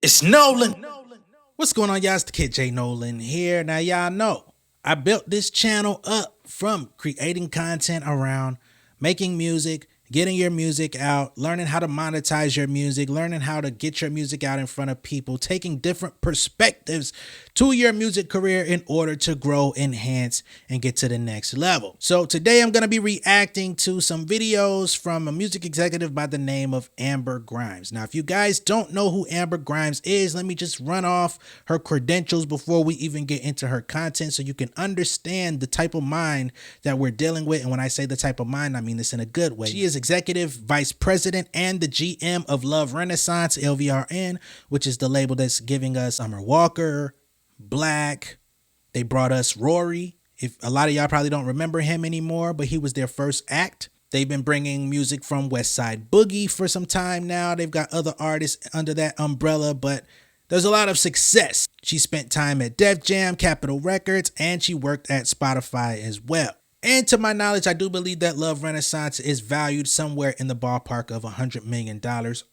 It's Nolan. What's going on, y'all? It's the kid J Nolan here. Now, y'all know I built this channel up from creating content around making music, getting your music out, learning how to monetize your music, learning how to get your music out in front of people, taking different perspectives to your music career in order to grow, enhance, and get to the next level. So today I'm going to be reacting to some videos from a music executive by the name of Amber Grimes. Now, if you guys don't know who Amber Grimes is, let me just run off her credentials before we even get into her content so you can understand the type of mind that we're dealing with. And when I say the type of mind, I mean this in a good way. She is Executive Vice President and the GM of Love Renaissance, LVRN, which is the label that's giving us Summer Walker, Black. They brought us Rory. If a lot of y'all probably don't remember him anymore, but he was their first act. They've been bringing music from West Side Boogie for some time now. They've got other artists under that umbrella, but there's a lot of success. She spent time at Def Jam, Capitol Records, and she worked at Spotify as well. And to my knowledge, I do believe that Love Renaissance is valued somewhere in the ballpark of $100 million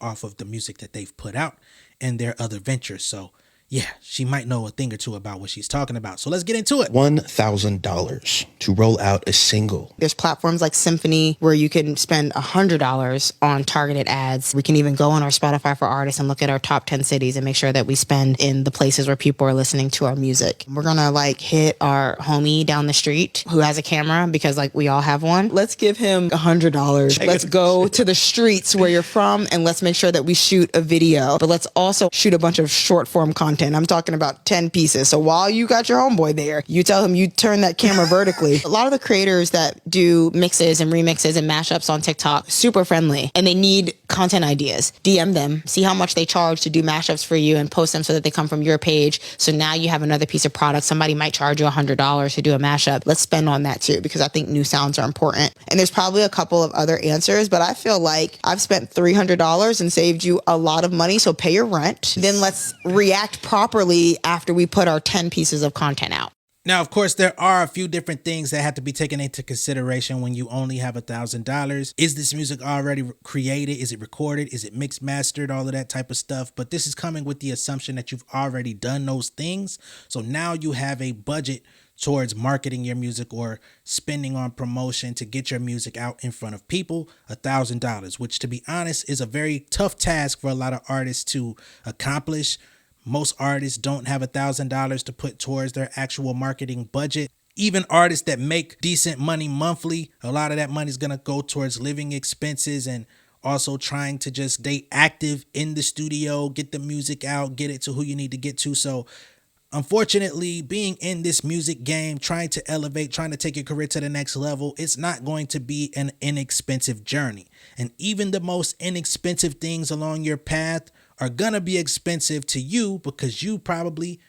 off of the music that they've put out and their other ventures. So yeah, she might know a thing or two about what she's talking about. So let's get into it. $1,000 to roll out a single. There's platforms like Symphony where you can spend $100 on targeted ads. We can even go on our Spotify for Artists and look at our top 10 cities and make sure that we spend in the places where people are listening to our music. We're gonna hit our homie down the street who has a camera, because we all have one. Let's give him $100. Let's go to the streets where you're from and let's make sure that we shoot a video, but let's also shoot a bunch of short form content. I'm talking about 10 pieces. So while you got your homeboy there, you tell him you turn that camera vertically. A lot of the creators that do mixes and remixes and mashups on TikTok, super friendly, and they need content ideas. DM them, see how much they charge to do mashups for you and post them so that they come from your page. So now you have another piece of product. Somebody might charge you $100 to do a mashup. Let's spend on that too, because I think new sounds are important. And there's probably a couple of other answers, but I feel like I've spent $300 and saved you a lot of money. So pay your rent. Then let's react properly after we put our 10 pieces of content out. Now, of course, there are a few different things that have to be taken into consideration when you only have $1,000. Is this music already created? Is it recorded? Is it mixed, mastered? All of that type of stuff. But this is coming with the assumption that you've already done those things. So now you have a budget towards marketing your music or spending on promotion to get your music out in front of people. $1,000, which, to be honest, is a very tough task for a lot of artists to accomplish. Most artists don't have $1,000 to put towards their actual marketing budget. Even artists that make decent money monthly, a lot of that money is going to go towards living expenses and also trying to just stay active in the studio, get the music out, get it to who you need to get to. So unfortunately, being in this music game, trying to elevate, trying to take your career to the next level, it's not going to be an inexpensive journey. And even the most inexpensive things along your path are gonna be expensive to you because you probably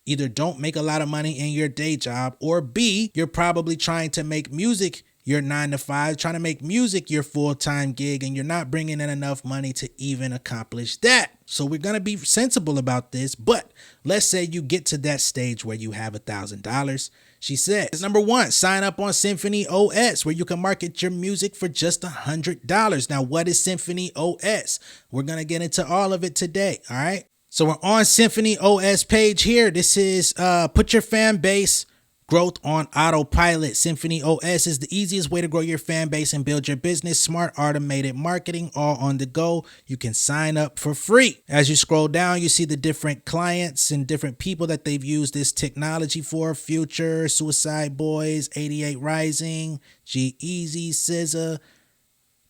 either don't make a lot of money in your day job, or B, you're probably trying to make music your 9 to 5, trying to make music your full-time gig, and you're not bringing in enough money to even accomplish that. So we're going to be sensible about this, but let's say you get to that stage where you have $1,000. She says, number one, sign up on Symphony OS, where you can market your music for just $100. Now, what is Symphony OS? We're going to get into all of it today, all right? So we're on Symphony OS page here. This is put your fan base growth on autopilot. Symphony OS is the easiest way to grow your fan base and build your business. Smart automated marketing, all on the go. You can sign up for free. As you scroll down, you see the different clients and different people that they've used this technology for. Future, Suicide Boys, 88 Rising, G-Eazy, SZA.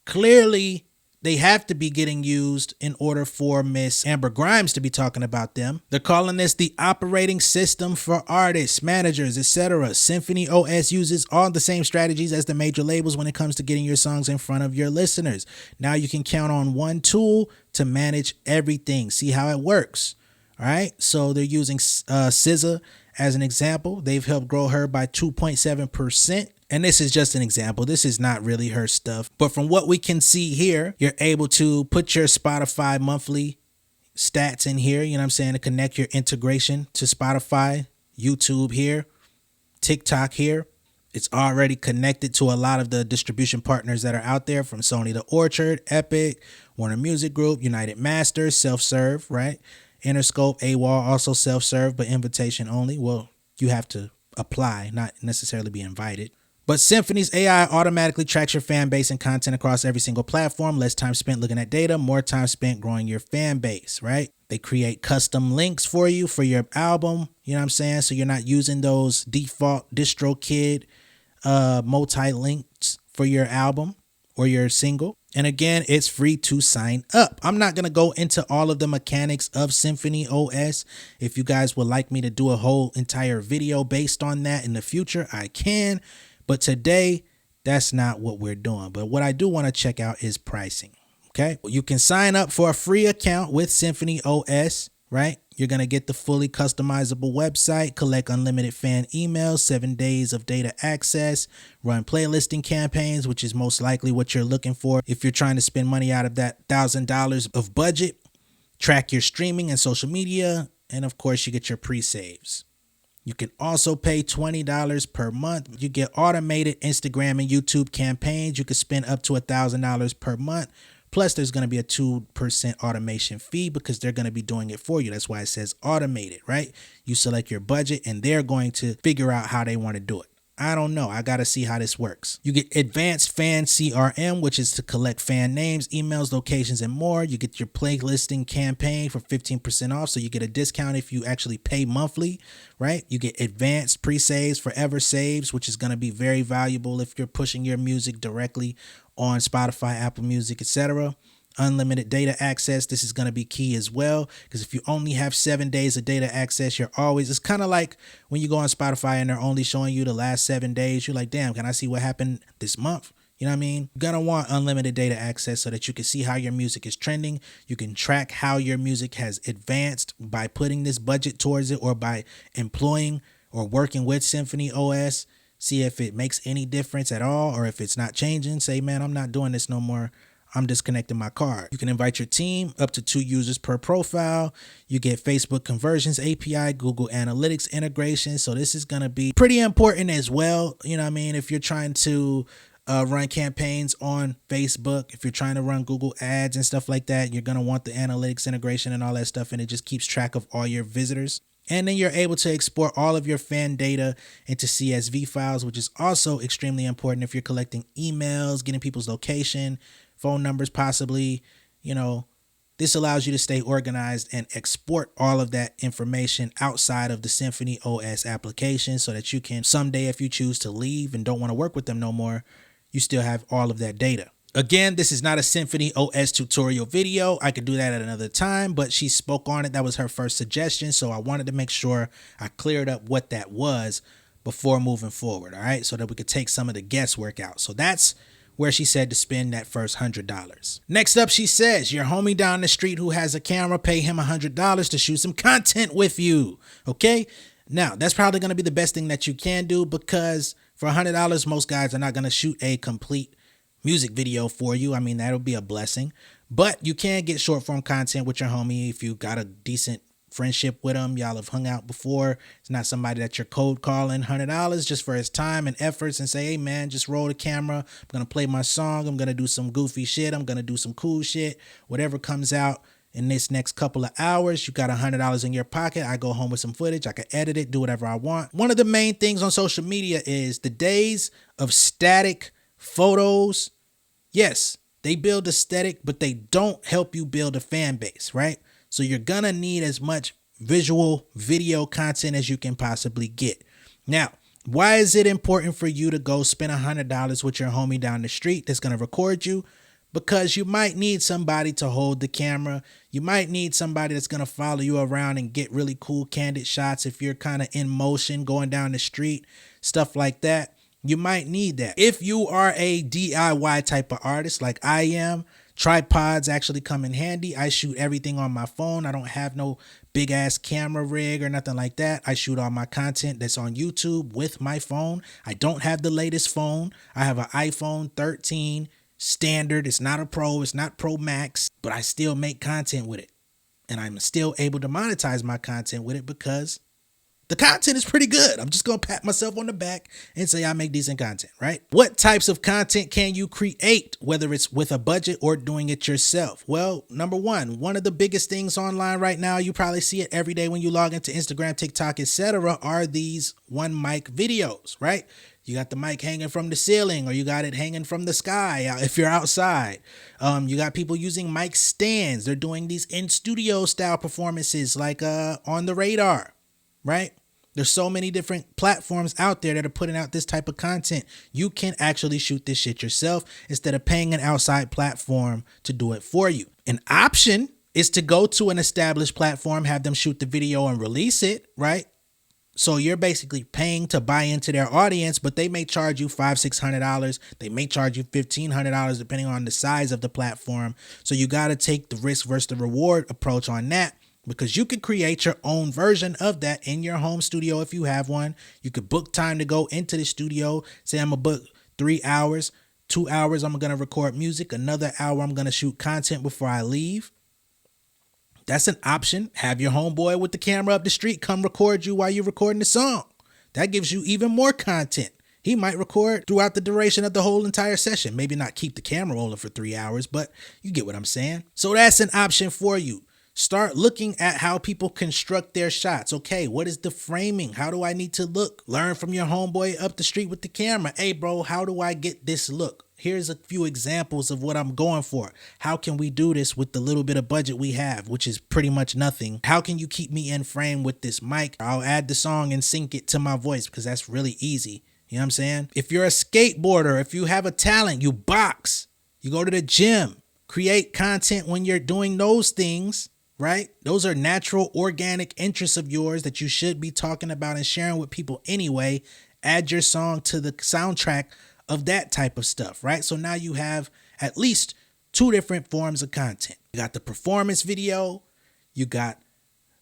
Clearly, they have to be getting used in order for Miss Amber Grimes to be talking about them. They're calling this the operating system for artists, managers, etc. Symphony OS uses all the same strategies as the major labels when it comes to getting your songs in front of your listeners. Now you can count on one tool to manage everything. See how it works. All right. So they're using SZA as an example. They've helped grow her by 2.7%. And this is just an example. This is not really her stuff. But from what we can see here, you're able to put your Spotify monthly stats in here, you know what I'm saying, to connect your integration to Spotify, YouTube here, TikTok here, It's already connected to a lot of the distribution partners that are out there, from Sony to Orchard, Epic, Warner Music Group, United Masters, self-serve, right? Interscope, AWOL, also self-serve, but invitation only. Well, you have to apply, not necessarily be invited. But Symphony's AI automatically tracks your fan base and content across every single platform. Less time spent looking at data, more time spent growing your fan base, right? They create custom links for you for your album, you know what I'm saying? So you're not using those default DistroKid multi-links for your album or your single. And again, it's free to sign up. I'm not going to go into all of the mechanics of Symphony OS. If you guys would like me to do a whole entire video based on that in the future, I can. But today, that's not what we're doing. But what I do want to check out is pricing. Okay, you can sign up for a free account with Symphony OS, right? You're going to get the fully customizable website, collect unlimited fan emails, 7 days of data access, run playlisting campaigns, which is most likely what you're looking for if you're trying to spend money out of that $1,000 of budget, track your streaming and social media, and of course, you get your pre-saves. You can also pay $20 per month. You get automated Instagram and YouTube campaigns. You can spend up to $1,000 per month. Plus, there's going to be a 2% automation fee because they're going to be doing it for you. That's why it says automated, right? You select your budget and they're going to figure out how they want to do it. I don't know. I got to see how this works. You get advanced fan CRM, which is to collect fan names, emails, locations, and more. You get your playlisting campaign for 15% off. So you get a discount if you actually pay monthly, right? You get advanced pre-saves, forever saves, which is going to be very valuable if you're pushing your music directly on Spotify, Apple Music, etc. Unlimited data access. This is going to be key as well, because if you only have 7 days of data access, it's kind of like when you go on Spotify and they're only showing you the last 7 days. You're like, damn, can I see what happened this month? You know what I mean? You're going to want unlimited data access so that you can see how your music is trending. You can track how your music has advanced by putting this budget towards it or by employing or working with Symphony OS. See if it makes any difference at all, or if it's not changing. Say, man, I'm not doing this no more. I'm disconnecting my card. You can invite your team, up to 2 users per profile. You get Facebook Conversions API, Google Analytics integration. So this is going to be pretty important as well. You know what I mean? If you're trying to run campaigns on Facebook, if you're trying to run Google ads and stuff like that, you're going to want the analytics integration and all that stuff. And it just keeps track of all your visitors. And then you're able to export all of your fan data into CSV files, which is also extremely important if you're collecting emails, getting people's location, phone numbers, possibly. This allows you to stay organized and export all of that information outside of the Symphony OS application so that you can someday, if you choose to leave and don't want to work with them no more, you still have all of that data. Again, this is not a Symphony OS tutorial video. I could do that at another time, but she spoke on it. That was her first suggestion. So I wanted to make sure I cleared up what that was before moving forward. All right. So that we could take some of the guesswork out. So that's where she said to spend that first $100. Next up, she says, your homie down the street who has a camera, pay him $100 to shoot some content with you. Okay. Now, that's probably going to be the best thing that you can do, because for $100, most guys are not going to shoot a complete music video for you. I mean, that'll be a blessing, but you can get short form content with your homie if you got a decent friendship with him. Y'all have hung out before. It's not somebody that you're cold calling $100 just for his time and efforts and say, hey man, just roll the camera. I'm going to play my song. I'm going to do some goofy shit. I'm going to do some cool shit. Whatever comes out in this next couple of hours, you got $100 in your pocket. I go home with some footage. I can edit it, do whatever I want. One of the main things on social media is the days of static photos. Yes, they build aesthetic, but they don't help you build a fan base, right? So you're gonna need as much visual video content as you can possibly get. Now, why is it important for you to go spend $100 with your homie down the street that's gonna record you? Because you might need somebody to hold the camera. You might need somebody that's gonna follow you around and get really cool candid shots if you're kind of in motion going down the street, stuff like that. You might need that. If you are a DIY type of artist like I am, tripods actually come in handy. I shoot everything on my phone. I don't have no big ass camera rig or nothing like that. I shoot all my content that's on YouTube with my phone. I don't have the latest phone. I have an iPhone 13 standard. It's not a Pro. It's not Pro Max, but I still make content with it. And I'm still able to monetize my content with it because The content is pretty good. I'm just going to pat myself on the back and say I make decent content, right? What types of content can you create, whether it's with a budget or doing it yourself? Well, number one of the biggest things online right now, you probably see it every day when you log into Instagram, TikTok, etc., are these one mic videos, right? You got the mic hanging from the ceiling, or you got it hanging from the sky if you're outside. You got people using mic stands. They're doing these in-studio style performances like on the radar. Right? There's so many different platforms out there that are putting out this type of content. You can actually shoot this shit yourself instead of paying an outside platform to do it for you. An option is to go to an established platform, have them shoot the video and release it, right? So you're basically paying to buy into their audience, but they may charge you $500-$600. They may charge you $1,500 depending on the size of the platform. So you got to take the risk versus the reward approach on that. Because you could create your own version of that in your home studio if you have one. You could book time to go into the studio. Say I'm going to book 3 hours. 2 hours I'm going to record music. Another hour I'm going to shoot content before I leave. That's an option. Have your homeboy with the camera up the street come record you while you're recording the song. That gives you even more content. He might record throughout the duration of the whole entire session. Maybe not keep the camera rolling for 3 hours, but you get what I'm saying. So that's an option for you. Start looking at how people construct their shots. Okay, what is the framing? How do I need to look? Learn from your homeboy up the street with the camera. Hey, bro, how do I get this look? Here's a few examples of what I'm going for. How can we do this with the little bit of budget we have, which is pretty much nothing? How can you keep me in frame with this mic? I'll add the song and sync it to my voice because that's really easy. You know what I'm saying? If you're a skateboarder, if you have a talent, you box, you go to the gym, create content when you're doing those things. Right? Those are natural, organic interests of yours that you should be talking about and sharing with people anyway. Add your song to the soundtrack of that type of stuff, right? So now you have at least 2 different forms of content. You got the performance video, you got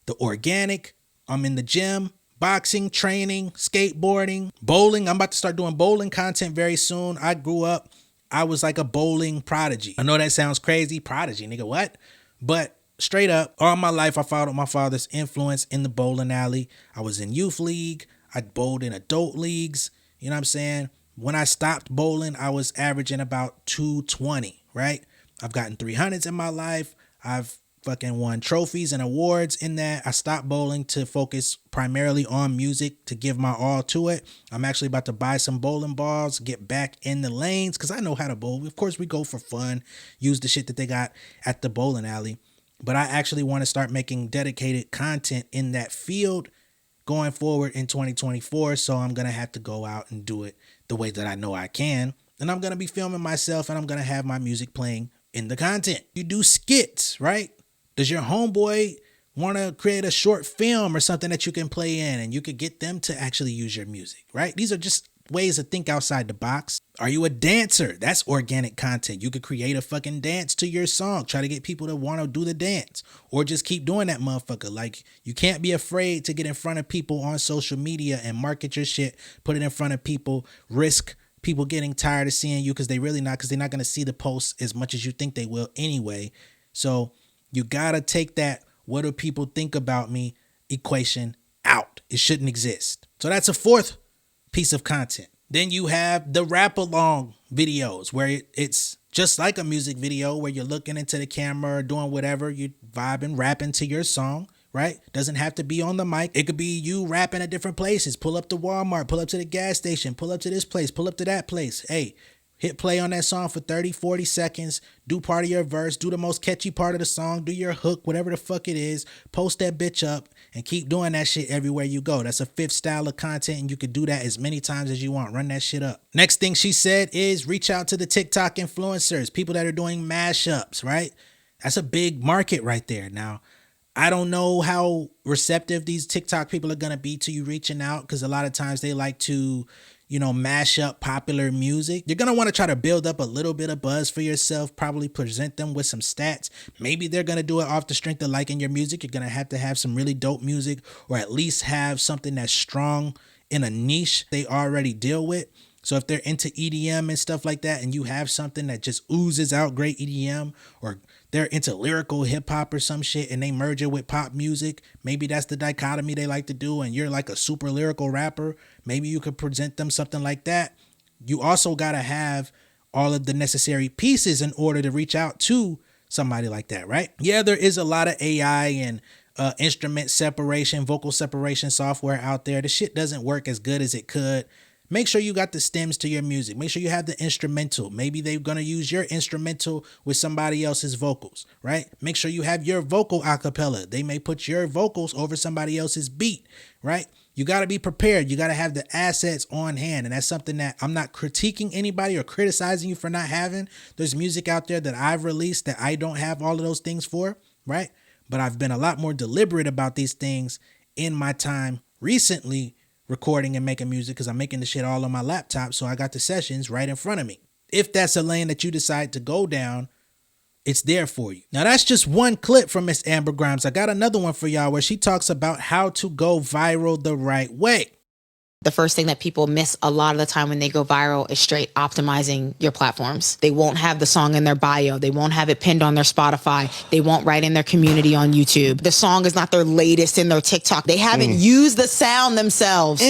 the organic, I'm in the gym, boxing, training, skateboarding, bowling. I'm about to start doing bowling content very soon. I grew up, I was like a bowling prodigy. I know that sounds crazy. Prodigy, nigga, what? But straight up, all my life, I followed my father's influence in the bowling alley. I was in youth league. I bowled in adult leagues. You know what I'm saying? When I stopped bowling, I was averaging about 220, right? I've gotten 300s in my life. I've fucking won trophies and awards in that. I stopped bowling to focus primarily on music, to give my all to it. I'm actually about to buy some bowling balls, get back in the lanes because I know how to bowl. Of course, we go for fun, use the shit that they got at the bowling alley. But I actually want to start making dedicated content in that field going forward in 2024. So I'm going to have to go out and do it the way that I know I can. And I'm going to be filming myself and I'm going to have my music playing in the content. You do skits, right? Does your homeboy want to create a short film or something that you can play in and you could get them to actually use your music, right? These are just ways to think outside the box. Are you a dancer? That's organic content. You could create a fucking dance to your song. Try to get people to want to do the dance or just keep doing that motherfucker. Like, you can't be afraid to get in front of people on social media and market your shit, put it in front of people, risk people getting tired of seeing you because they're not going to see the posts as much as you think they will anyway. So you got to take that what do people think about me equation out. It shouldn't exist. So that's a 4th piece of content. Then you have the rap along videos where it's just like a music video where you're looking into the camera or doing whatever, you vibing, rapping to your song, right? Doesn't have to be on the mic. It could be you rapping at different places. Pull up to Walmart, pull up to the gas station, pull up to this place, pull up to that place. Hey, hit play on that song for 30, 40 seconds. Do part of your verse. Do the most catchy part of the song. Do your hook, whatever the fuck it is. Post that bitch up and keep doing that shit everywhere you go. That's a 5th style of content and you could do that as many times as you want. Run that shit up. Next thing she said is reach out to the TikTok influencers, people that are doing mashups, right? That's a big market right there. Now, I don't know how receptive these TikTok people are going to be to you reaching out because a lot of times they like to, mash up popular music. You're going to want to try to build up a little bit of buzz for yourself, probably present them with some stats. Maybe they're going to do it off the strength of liking your music. You're going to have some really dope music or at least have something that's strong in a niche they already deal with. So if they're into EDM and stuff like that, and you have something that just oozes out great EDM, or they're into lyrical hip hop or some shit and they merge it with pop music, maybe that's the dichotomy they like to do, and you're like a super lyrical rapper, maybe you could present them something like that. You also got to have all of the necessary pieces in order to reach out to somebody like that, right? Yeah, there is a lot of AI and instrument separation, vocal separation software out there. The shit doesn't work as good as it could. Make sure you got the stems to your music. Make sure you have the instrumental. Maybe they're going to use your instrumental with somebody else's vocals, right? Make sure you have your vocal a cappella. They may put your vocals over somebody else's beat, right? You got to be prepared. You got to have the assets on hand. And that's something that I'm not critiquing anybody or criticizing you for not having. There's music out there that I've released that I don't have all of those things for, right? But I've been a lot more deliberate about these things in my time recently recording and making music, because I'm making the shit all on my laptop. So I got the sessions right in front of me. If that's a lane that you decide to go down, it's there for you. Now, that's just one clip from Miss Amber Grimes. I got another one for y'all where she talks about how to go viral the right way. The first thing that people miss a lot of the time when they go viral is straight optimizing your platforms. They won't have the song in their bio. They won't have it pinned on their Spotify. They won't write in their community on YouTube. The song is not their latest in their TikTok. They haven't used the sound themselves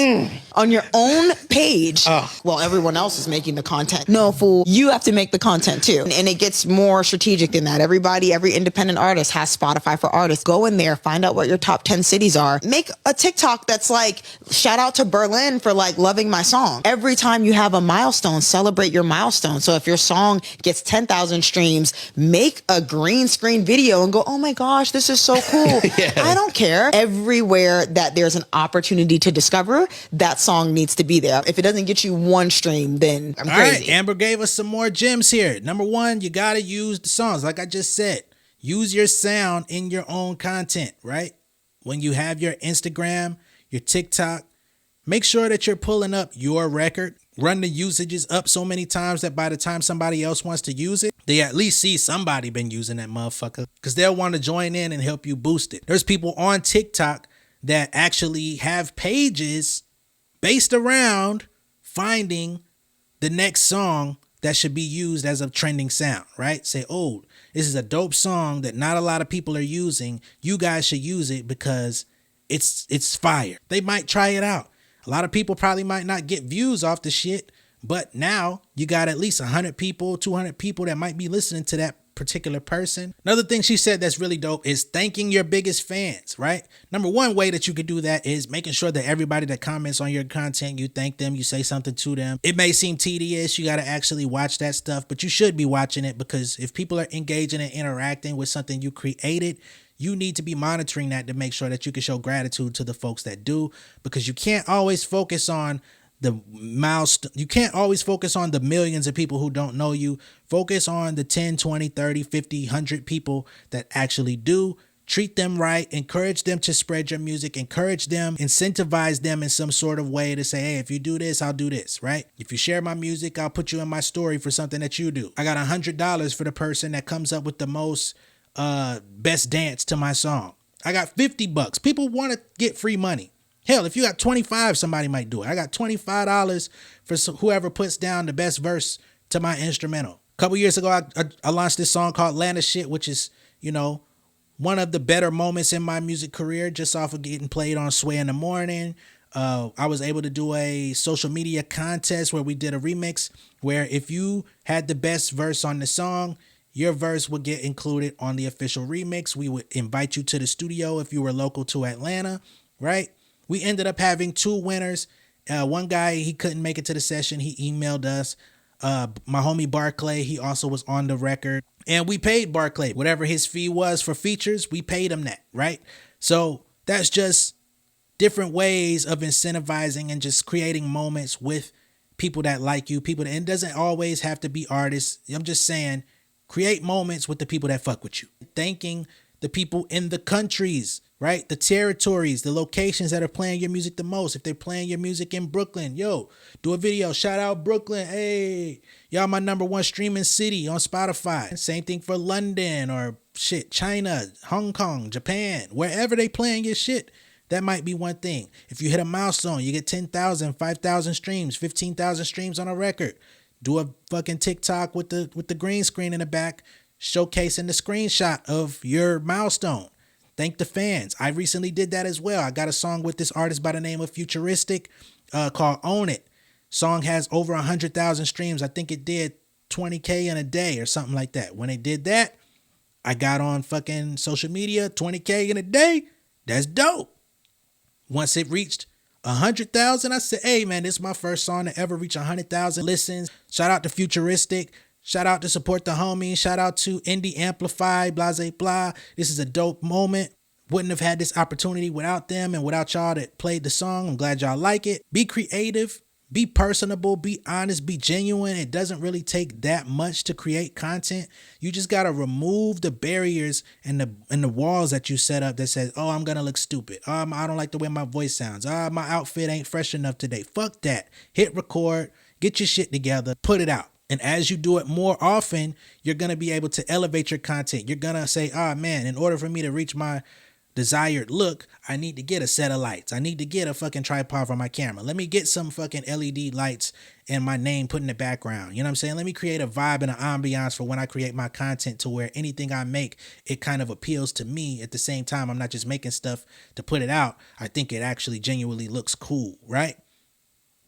on your own page. Well, everyone else is making the content. No, fool. You have to make the content too. And it gets more strategic than that. Every independent artist has Spotify for Artists. Go in there, find out what your top 10 cities are. Make a TikTok that's like, shout out to Berlin for like loving my song. Every time you have a milestone, celebrate your milestone. So if your song gets 10,000 streams, make a green screen video and go, oh my gosh, this is so cool. Yeah. I don't care. Everywhere that there's an opportunity to discover, that song needs to be there. If it doesn't get you one stream, then I'm crazy. All right, Amber gave us some more gems here. Number one, you got to use the songs. Like I just said, use your sound in your own content, right? When you have your Instagram, your TikTok, make sure that you're pulling up your record. Run the usages up so many times that by the time somebody else wants to use it, they at least see somebody been using that motherfucker, because they'll want to join in and help you boost it. There's people on TikTok that actually have pages based around finding the next song that should be used as a trending sound, right? Say, oh, this is a dope song that not a lot of people are using. You guys should use it because it's fire. They might try it out. A lot of people probably might not get views off the shit, but now you got at least 100 people, 200 people that might be listening to that particular person. Another thing she said that's really dope is thanking your biggest fans, right? Number one way that you could do that is making sure that everybody that comments on your content, you thank them, you say something to them. It may seem tedious, you got to actually watch that stuff, but you should be watching it, because if people are engaging and interacting with something you created, you need to be monitoring that to make sure that you can show gratitude to the folks that do, because you can't always focus on the milestone. You can't always focus on the millions of people who don't know you. Focus on the 10, 20, 30, 50, 100 people that actually do. Treat them right. Encourage them to spread your music. Encourage them. Incentivize them in some sort of way to say, hey, if you do this, I'll do this, right? If you share my music, I'll put you in my story for something that you do. I got $100 for the person that comes up with the most best dance to my song. I got $50. People want to get free money. Hell, if you got 25, somebody might do it. I got $25 for whoever puts down the best verse to my instrumental. A couple years ago, I launched this song called Atlanta Shit, which is, you know, one of the better moments in my music career, just off of getting played on Sway in the Morning. I was able to do a social media contest where we did a remix where if you had the best verse on the song, your verse would get included on the official remix. We would invite you to the studio if you were local to Atlanta, right? We ended up having 2 winners. One guy, he couldn't make it to the session. He emailed us. My homie Barclay, he also was on the record. And we paid Barclay whatever his fee was for features. We paid him that, right? So that's just different ways of incentivizing and just creating moments with people that like you. People that, and it doesn't always have to be artists. I'm just saying, create moments with the people that fuck with you. Thanking the people in the countries, right? The territories, the locations that are playing your music the most. If they're playing your music in Brooklyn, yo, do a video. Shout out Brooklyn. Hey, y'all my #1 streaming city on Spotify. Same thing for London or shit, China, Hong Kong, Japan, wherever they playing your shit. That might be one thing. If you hit a milestone, you get 10,000, 5,000 streams, 15,000 streams on a record. Do a fucking TikTok with the green screen in the back, showcasing the screenshot of your milestone. Thank the fans. I recently did that as well. I got a song with this artist by the name of Futuristic called Own It. Song has over 100,000 streams. I think it did 20K in a day or something like that. When it did that, I got on fucking social media, 20K in a day. That's dope. Once it reached 100,000, I said, hey man, this is my first song to ever reach 100,000 listens. Shout out to Futuristic. Shout out to Support the Homies. Shout out to Indie Amplify, blase blah. This is a dope moment. Wouldn't have had this opportunity without them and without y'all that played the song. I'm glad y'all like it. Be creative. Be personable, be honest, be genuine. It doesn't really take that much to create content. You just got to remove the barriers and the walls that you set up that says, oh, I'm going to look stupid. I don't like the way my voice sounds. My outfit ain't fresh enough today. Fuck that. Hit record, get your shit together, put it out. And as you do it more often, you're going to be able to elevate your content. You're going to say, oh man, in order for me to reach my desired look, I need to get a set of lights. I need to get a fucking tripod for my camera. Let me get some fucking LED lights and my name put in the background. You know what I'm saying? Let me create a vibe and an ambiance for when I create my content to where anything I make, it kind of appeals to me. At the same time, I'm not just making stuff to put it out. I think it actually genuinely looks cool, right?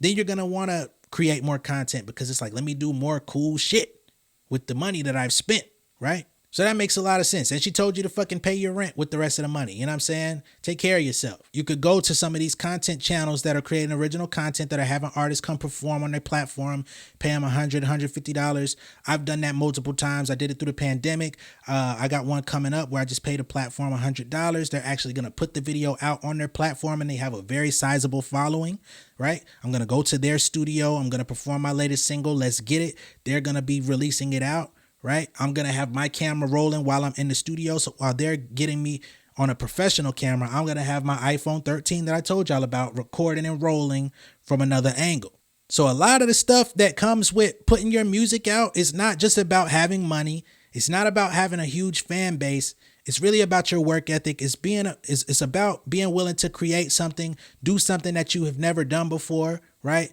Then you're going to want to create more content because it's like, let me do more cool shit with the money that I've spent, right? So that makes a lot of sense. And she told you to fucking pay your rent with the rest of the money. You know what I'm saying? Take care of yourself. You could go to some of these content channels that are creating original content that are having artists come perform on their platform, pay them $100, $150. I've done that multiple times. I did it through the pandemic. I got one coming up where I just paid a platform $100. They're actually going to put the video out on their platform and they have a very sizable following, right? I'm going to go to their studio. I'm going to perform my latest single. Let's get it. They're going to be releasing it out. Right? I'm going to have my camera rolling while I'm in the studio. So while they're getting me on a professional camera, I'm going to have my iPhone 13 that I told y'all about recording and rolling from another angle. So a lot of the stuff that comes with putting your music out is not just about having money. It's not about having a huge fan base. It's really about your work ethic. It's about being willing to create something, do something that you have never done before, right?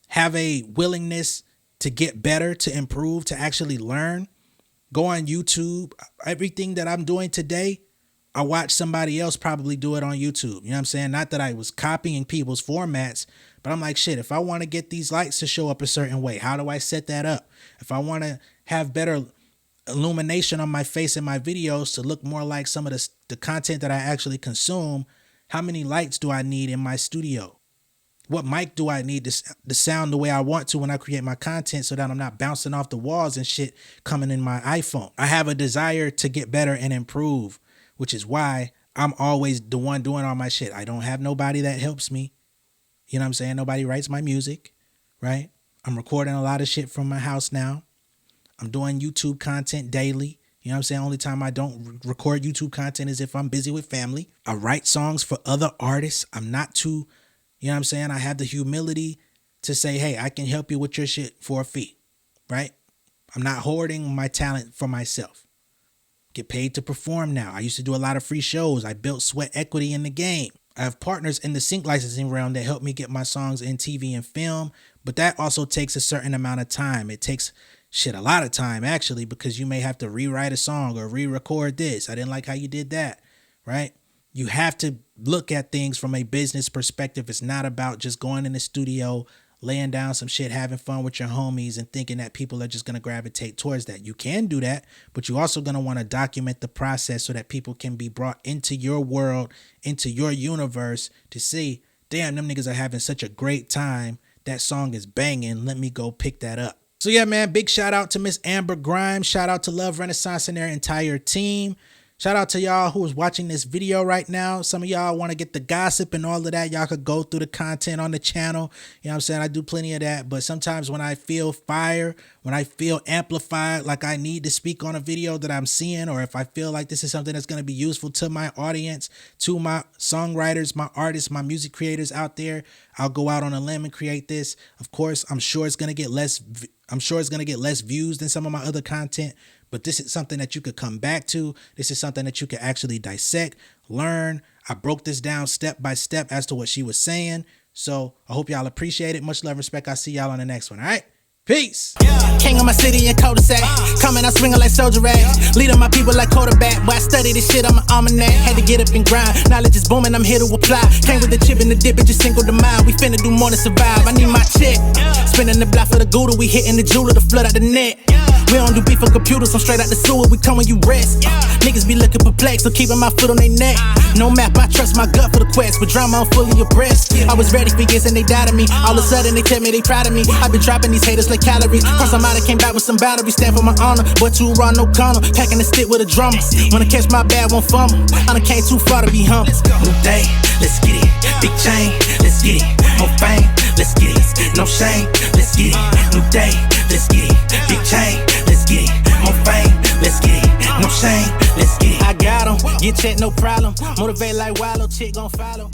Have a willingness to get better, to improve, to actually learn. Go on YouTube. Everything that I'm doing today, I watched somebody else probably do it on YouTube. You know what I'm saying? Not that I was copying people's formats, but I'm like, shit, if I want to get these lights to show up a certain way, how do I set that up? If I want to have better illumination on my face in my videos to look more like some of the content that I actually consume, how many lights do I need in my studio? What mic do I need to sound the way I want to when I create my content so that I'm not bouncing off the walls and shit coming in my iPhone? I have a desire to get better and improve, which is why I'm always the one doing all my shit. I don't have nobody that helps me. You know what I'm saying? Nobody writes my music, right? I'm recording a lot of shit from my house now. I'm doing YouTube content daily. You know what I'm saying? Only time I don't record YouTube content is if I'm busy with family. I write songs for other artists. I'm not too... You know what I'm saying? I have the humility to say, hey, I can help you with your shit for a fee, right? I'm not hoarding my talent for myself. Get paid to perform now. I used to do a lot of free shows. I built sweat equity in the game. I have partners in the sync licensing realm that help me get my songs in TV and film, but that also takes a certain amount of time. It takes a lot of time actually, because you may have to rewrite a song or re-record this. I didn't like how you did that, right? You have to look at things from a business perspective. It's not about just going in the studio, laying down some shit, having fun with your homies and thinking that people are just going to gravitate towards that. You can do that, but you're also going to want to document the process so that people can be brought into your world, into your universe to see, damn, them niggas are having such a great time. That song is banging. Let me go pick that up. So yeah, man, big shout out to Miss Amber Grimes. Shout out to Love Renaissance and their entire team. Shout out to y'all who is watching this video right now. Some of y'all want to get the gossip and all of that. Y'all could go through the content on the channel. You know what I'm saying? I do plenty of that. But sometimes when I feel fire, when I feel amplified, like I need to speak on a video that I'm seeing, or if I feel like this is something that's going to be useful to my audience, to my songwriters, my artists, my music creators out there, I'll go out on a limb and create this. Of course, I'm sure it's going to get less views than some of my other content. But this is something that you could come back to. This is something that you could actually dissect, learn. I broke this down step by step as to what she was saying. So I hope y'all appreciate it. Much love, respect. I'll see y'all on the next one. All right? Peace. King of my city and cul-de-sac. Coming out swinging like soldier rag. Leading my people like quarterback. Boy, I study this shit, I'm an almanac. Had to get up and grind. Knowledge is booming, I'm here to apply. Came with the chip and the dip, it just single the mind. We finna do more than survive. I need my check. Spinning the block for the Gouda. We hitting the jeweler to flood out the net. We don't do beef for computers, I'm straight out the sewer. We come when you rest. Niggas be looking perplexed, so keeping my foot on their neck. No map, I trust my gut for the quest. But drama, I'm fully abreast. I was ready for years and they doubted me. All of a sudden they tell me they proud of me. I been dropping these haters like calories. Cross them out, I came back with some boundaries. Stand for my honor, but too raw, no Connor. Packing the stick with a drummer. When I catch my bad, won't fumble. I done came too far to be humble. New day, let's get it. Big chain, let's get it. More fame, let's get it. No shame, let's get it. New day, let's get it. Big chain, let's get it. More fame, let's get it. No shame, let's get it. I got 'em, get checked, no problem. Motivate like Wallow, chick gon' follow.